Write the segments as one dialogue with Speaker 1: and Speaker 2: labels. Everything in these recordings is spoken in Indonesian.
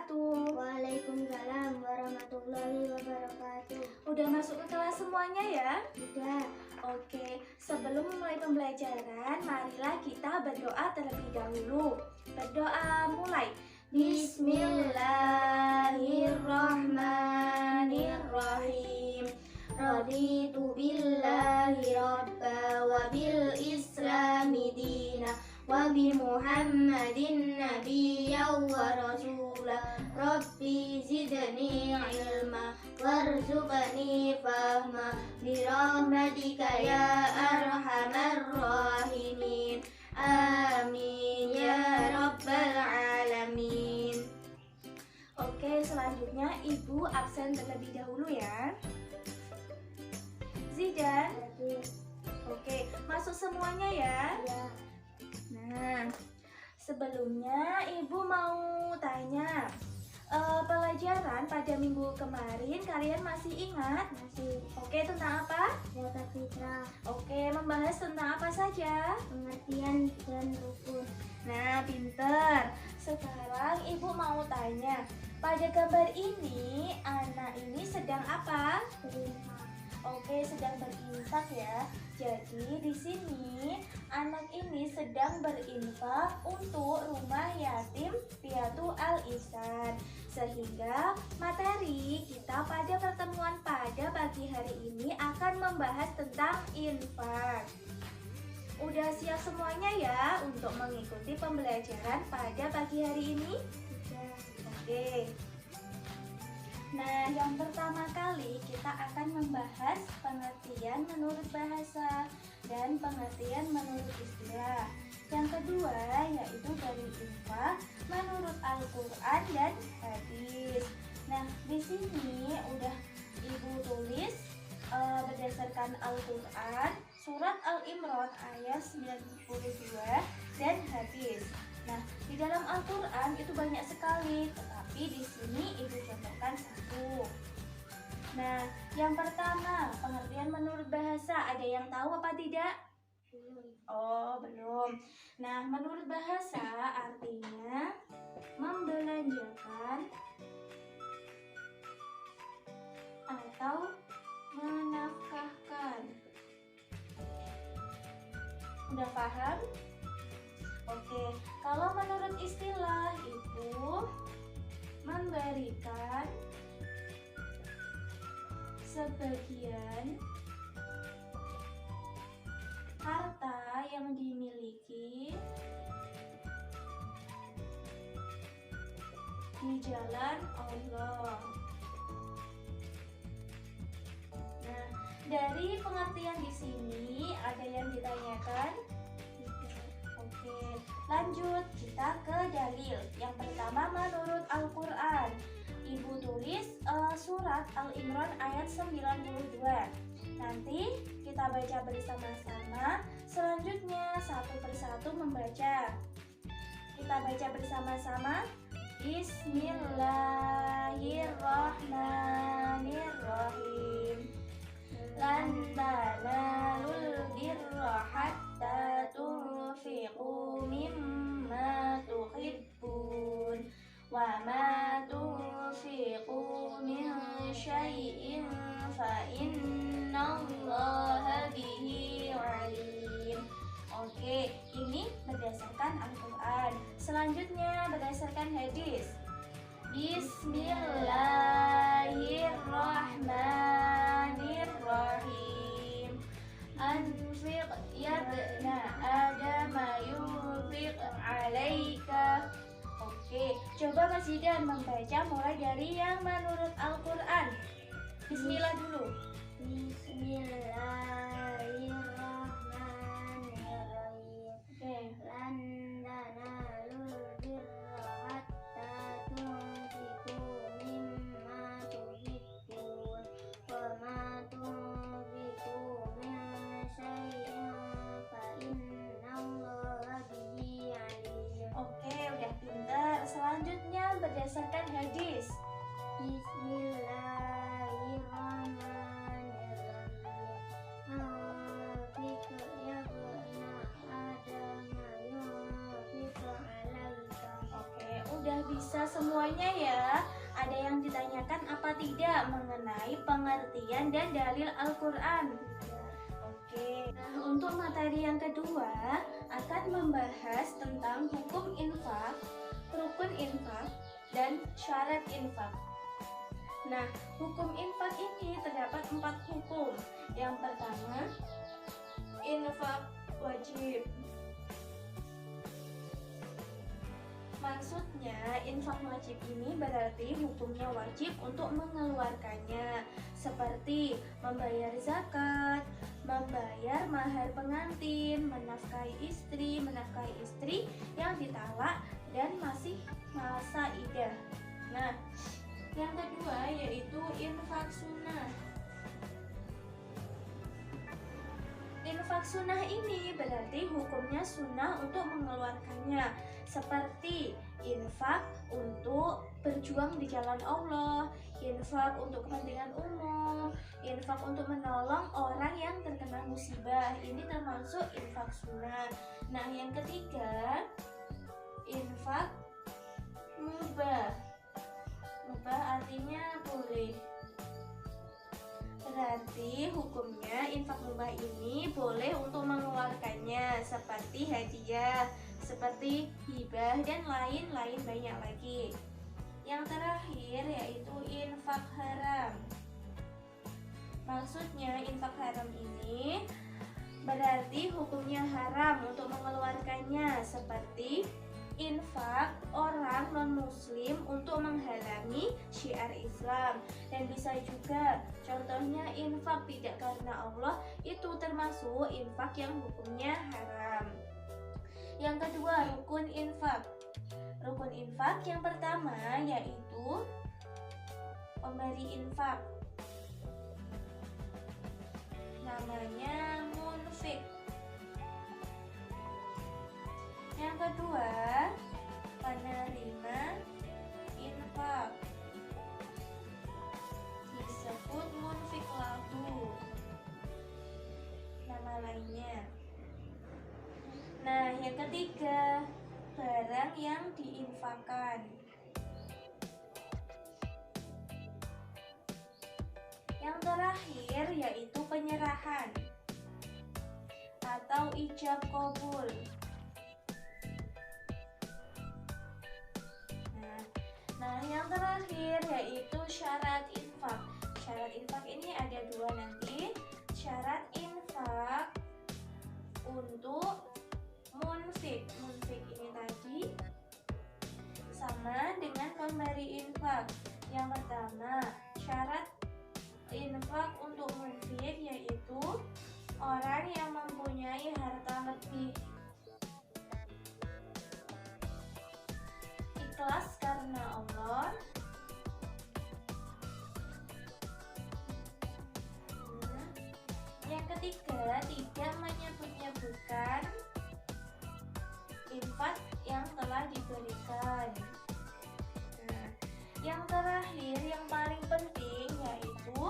Speaker 1: wabarakatuh.
Speaker 2: Waalaikumsalam warahmatullahi wabarakatuh.
Speaker 1: Udah masuk ke kelas semuanya ya?
Speaker 2: Sudah.
Speaker 1: Oke, sebelum memulai pembelajaran, marilah kita berdoa terlebih dahulu. Berdoa mulai. Bismillahirrahmanirrahim. Raditu billahi rabba wa bil islami dina wa bi Muhammadin nabiyyan wa rasula. Rabbi zidni ilma warzuqni fahma birahmatika ya arhamar rahimin. Amin ya rabbal alamin. Oke, selanjutnya Ibu absen terlebih dahulu ya. Zidan. Oke, masuk semuanya ya.
Speaker 2: Ya.
Speaker 1: Nah, sebelumnya Ibu mau tanya, pelajaran pada minggu kemarin kalian masih ingat?
Speaker 2: Masih.
Speaker 1: Oke, tentang apa?
Speaker 2: Zakat fitrah,
Speaker 1: Oke, membahas tentang apa saja?
Speaker 2: pengertian dan rukun.
Speaker 1: Nah, pinter. Sekarang Ibu mau tanya, pada gambar ini, anak ini sedang apa?
Speaker 2: Berinfak.
Speaker 1: Oke, sedang berinfak ya. Jadi di sini anak ini sedang berinfak untuk rumah yatim piatu al-ihsan. Sehingga materi kita pada pertemuan pada pagi hari ini akan membahas tentang infak. Udah siap semuanya ya untuk mengikuti pembelajaran pada pagi hari ini?
Speaker 2: Sudah.
Speaker 1: Oke. Nah, yang pertama kali kita akan membahas pengertian menurut bahasa dan pengertian menurut istilah. Yang kedua yaitu dari infak menurut Al-Qur'an dan hadis. Nah, di sini udah Ibu tulis berdasarkan Al-Qur'an surat Al-Imran ayat 92 dan hadis. Nah, di dalam Al-Qur'an itu banyak sekali, tetapi di sini Ibu contohkan satu. Nah, yang pertama, pengertian menurut bahasa, ada yang tahu apa tidak? Oh, belum. Nah, menurut bahasa artinya membelanjakan atau menafkahkan. Udah paham? Oke, kalau menurut istilah itu memberikan sebagian harta yang dimiliki di jalan Allah. Nah, dari pengertian di sini ada yang ditanyakan? Oke, lanjut kita ke dalil. Yang pertama menurut Al-Qur'an. Ibu tulis surat Al-Imran ayat 92. Nanti kita baca bersama-sama. Selanjutnya satu persatu membaca. Kita baca bersama-sama. Bismillahirrahmanirrahim. Lan tanalul birra hatta tunfiqu mimma tuhibbun wa ma tunfiqu min syai'in fa innallaha bihi alim. Oke, ini berdasarkan Al-Qur'an. Selanjutnya berdasarkan hadis. Bismillahirrahmanirrahim. Anfiq yabna adama yunfiq alaika. Oke, coba Mas Zidan membaca mulai dari yang menurut Al-Qur'an. Bismillah dulu.
Speaker 2: Bismillahirrahmanirrahim.
Speaker 1: Oke.
Speaker 2: Lan tanalul birra hatta tunfiqu mimma tuhibbun wa ma tunfiqu min syai'in fa innallaha bihi alim.
Speaker 1: Oke, udah pintar. Selanjutnya berdasarkan hadis.
Speaker 2: Bismillahirrahmanirrahim.
Speaker 1: sudah bisa semuanya ya? Ada yang ditanyakan apa tidak mengenai pengertian dan dalil Al-Quran? Oke, nah untuk materi yang kedua akan membahas tentang hukum infak, rukun infak, dan syarat infak. Nah, hukum infak ini terdapat 4 hukum. Yang pertama, infak wajib. Maksudnya, infak wajib ini berarti hukumnya wajib untuk mengeluarkannya, seperti membayar zakat, membayar mahar pengantin, menafkahi istri yang ditalak dan masih masa iddah. Nah, yang kedua yaitu infak sunnah. Infak sunnah ini berarti hukumnya sunnah untuk mengeluarkannya, seperti infak untuk berjuang di jalan Allah, infak untuk kepentingan umum, infak untuk menolong orang yang terkena musibah. Ini termasuk infak sunnah. Nah, yang ketiga, infak mubah. Mubah artinya boleh. Berarti hukumnya infak mubah ini boleh untuk mengeluarkannya, seperti hadiah, seperti hibah, dan lain-lain banyak lagi. Yang terakhir yaitu infak haram. Maksudnya infak haram ini berarti hukumnya haram untuk mengeluarkannya, seperti infak orang non-muslim untuk menghalangi syiar Islam, dan bisa juga contohnya infak tidak karena Allah, itu termasuk infak yang hukumnya haram. Yang kedua, rukun infak. Rukun infak yang pertama yaitu pemberi infak, namanya munfik. Yang kedua, penerima infak, disebut munfik lahu, nama lainnya. Nah, yang ketiga, barang yang diinfakkan. Yang terakhir yaitu penyerahan atau ijab qabul. Nah, yang terakhir yaitu syarat infak. Syarat infak ini ada 2 nanti. Syarat infak untuk munfik. Munfik ini tadi sama dengan pemberi infak. Yang pertama, syarat infak untuk munfik yaitu orang yang mempunyai harta lebih, ikhlas karena Allah, yang ketiga tidak menyebut-nyebutkan infak yang telah diberikan. Nah, yang terakhir yang paling penting yaitu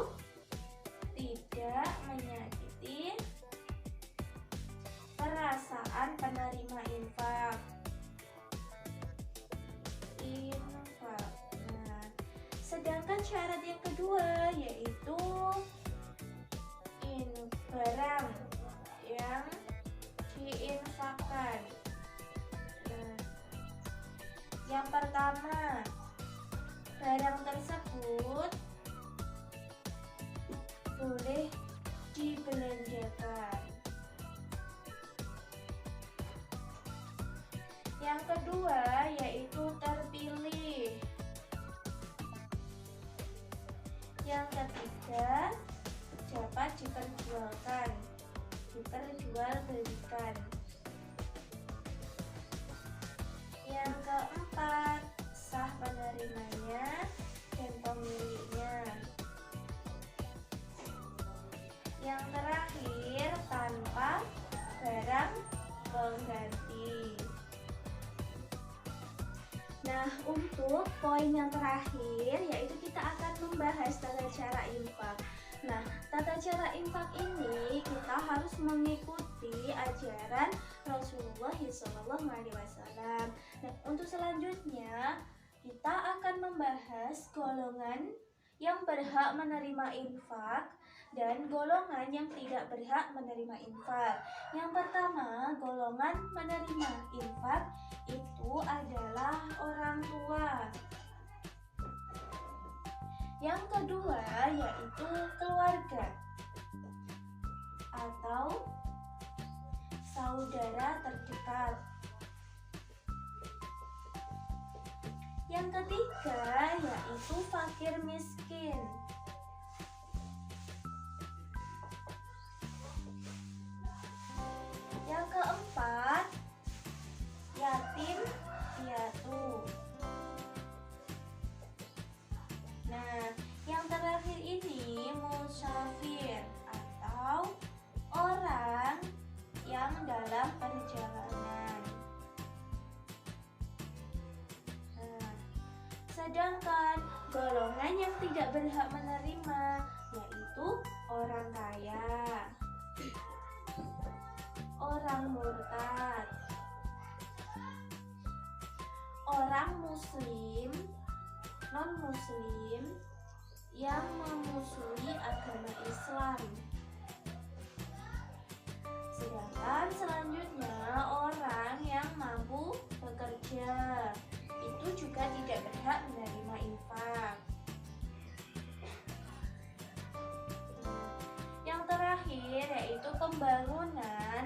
Speaker 1: tidak menyakiti perasaan penerima infak. Nah, sedangkan syarat yang kedua yaitu barang yang diinfakkan. Nah, yang pertama, barang tersebut boleh dibelanjakan. Yang kedua yaitu terpilih. Yang ketiga, dapat diperjualbelikan. Yang keempat, sah penerimanya dan pemiliknya. Yang terakhir, tanpa barang pengganti. Nah, untuk poin yang terakhir yaitu kita akan membahas tata cara infak. Nah, tata cara infak ini kita harus mengikuti dari ajaran Rasulullah SAW. Nah, untuk selanjutnya kita akan membahas golongan yang berhak menerima infak dan golongan yang tidak berhak menerima infak. Yang pertama, golongan menerima infak itu adalah orang tua. Yang kedua yaitu keluarga atau saudara terdekat. Yang ketiga yaitu fakir miskin. Yang keempat, yatim piatu. Nah, yang terakhir ini musafir atau orang yang dalam perjalanan. Nah, sedangkan golongan yang tidak berhak menerima yaitu orang kaya, orang murtad, orang muslim, non-muslim yang memusuhi agama Islam. Sedangkan selanjutnya orang yang mampu bekerja itu juga tidak berhak menerima infak. Yang terakhir yaitu pembangunan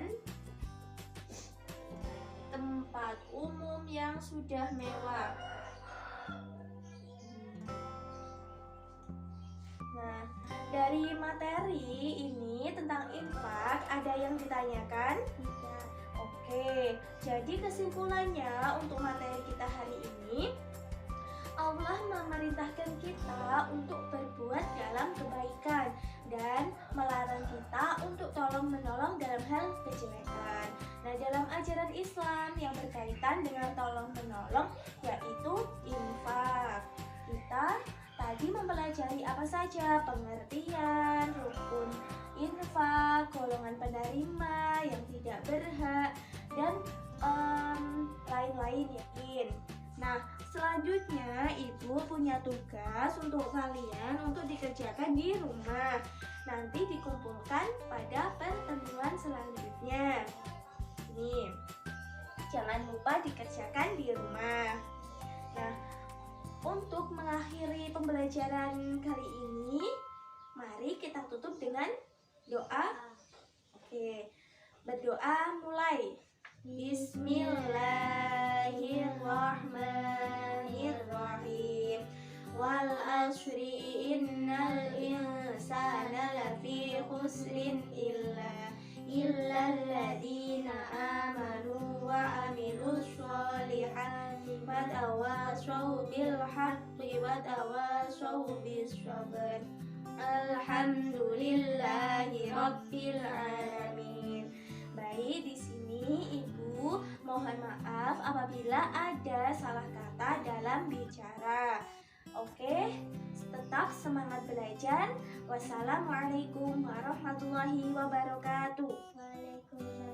Speaker 1: tempat umum yang sudah mewah. Nah, dari materi ini tentang infak ada yang ditanyakan? Tidak. Oke, jadi kesimpulannya untuk materi kita hari ini, Allah memerintahkan kita untuk berbuat dalam kebaikan dan melarang kita untuk tolong-menolong dalam hal kejelekan. Nah, dalam ajaran Islam yang berkaitan dengan tolong-menolong yaitu infak. Kita tadi mempelajari apa saja pengertian, rukun infak, golongan penerima yang tidak berhak, dan lain-lain yakin. Nah, selanjutnya Ibu punya tugas untuk kalian untuk dikerjakan di rumah. Nanti dikumpulkan pada pertemuan selanjutnya. Nih, jangan lupa dikerjakan di rumah. Nah, untuk mengakhiri pembelajaran kali ini, mari kita tutup dengan doa. Oke, berdoa mulai. Bismillahirrahmanirrahim. Wal asri innal insana lafi khusrin illa alladhina amanu wa amilus sholihati wa tawasaw bil haqqi wa tawasaw bis sabr. Alhamdulillahi rabbil alamin. Baik, di sini Ibu mohon maaf apabila ada salah kata dalam bicara. Oke, tetap semangat belajar. Wassalamualaikum warahmatullahi wabarakatuh.
Speaker 2: Waalaikumsalam.